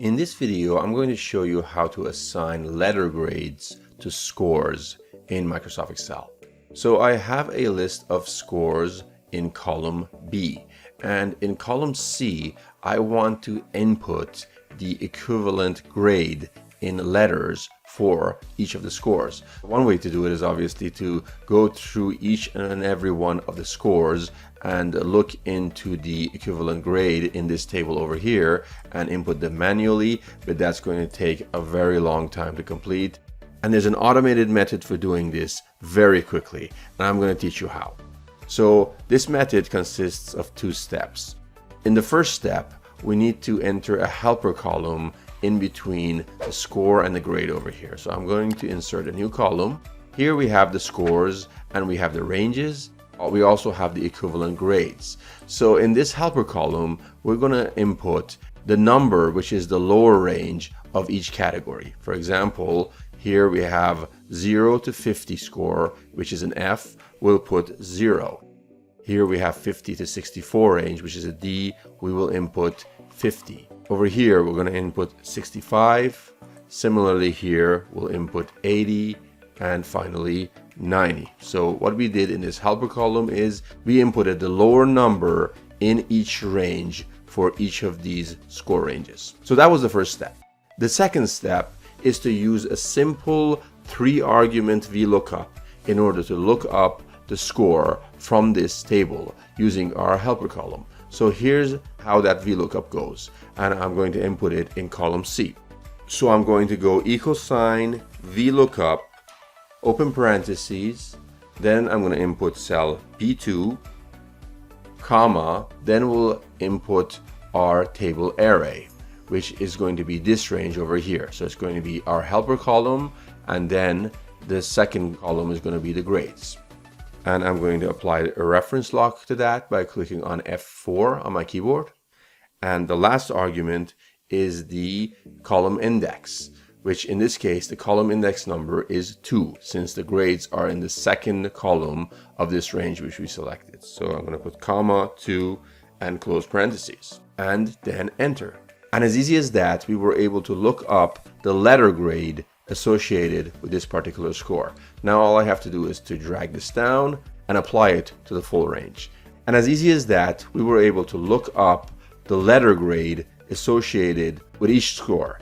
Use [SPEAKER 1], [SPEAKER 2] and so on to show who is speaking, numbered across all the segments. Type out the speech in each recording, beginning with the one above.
[SPEAKER 1] In this video, I'm going to show you how to assign letter grades to scores in Microsoft Excel. So I have a list of scores in column B, and in column C, I want to input the equivalent grade in letters for each of the scores. One way to do it is obviously to go through each and every one of the scores and look into the equivalent grade in this table over here and input them manually, but that's going to take a very long time to complete. And there's an automated method for doing this very quickly, and I'm going to teach you how. So this method consists of two steps. In the first step, we need to enter a helper column in between the score and the grade over here. So I'm going to insert a new column. Here we have the scores and we have the ranges. We also have the equivalent grades. So in this helper column, we're going to input the number, which is the lower range of each category. For example, here we have 0 to 50 score, which is an F. We'll put 0. Here we have 50 to 64 range, which is a D. We will input 50. Over here, we're going to input 65. Similarly here, we'll input 80 and finally 90. So what we did in this helper column is we inputted the lower number in each range for each of these score ranges. So that was the first step. The second step is to use a simple 3-argument VLOOKUP in order to look up the score from this table using our helper column. So here's how that VLOOKUP goes, and I'm going to input it in column C. So I'm going to go =, VLOOKUP, open parentheses, then I'm going to input cell B2, comma, then we'll input our table array, which is going to be this range over here. So it's going to be our helper column, and then the second column is going to be the grades. And I'm going to apply a reference lock to that by clicking on F4 on my keyboard. And the last argument is the column index, which in this case, the column index number is 2, since the grades are in the second column of this range which we selected. So I'm going to put comma 2 and close parentheses, and then enter. And as easy as that, we were able to look up the letter grade associated with this particular score. Now all I have to do is to drag this down and apply it to the full range. And as easy as that, we were able to look up the letter grade associated with each score.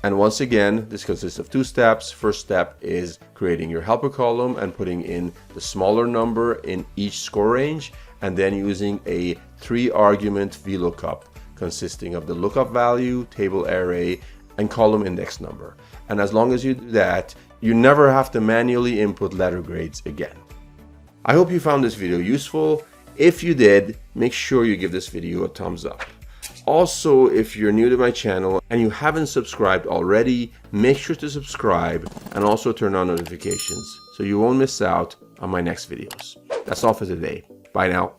[SPEAKER 1] And once again, this consists of two steps. First step is creating your helper column and putting in the smaller number in each score range, and then using a 3-argument VLOOKUP consisting of the lookup value, table array, and column index number. And as long as you do that, you never have to manually input letter grades again. I hope you found this video useful. If you did, make sure you give this video a thumbs up. Also, if you're new to my channel and you haven't subscribed already, make sure to subscribe and also turn on notifications so you won't miss out on my next videos. That's all for today. Bye now.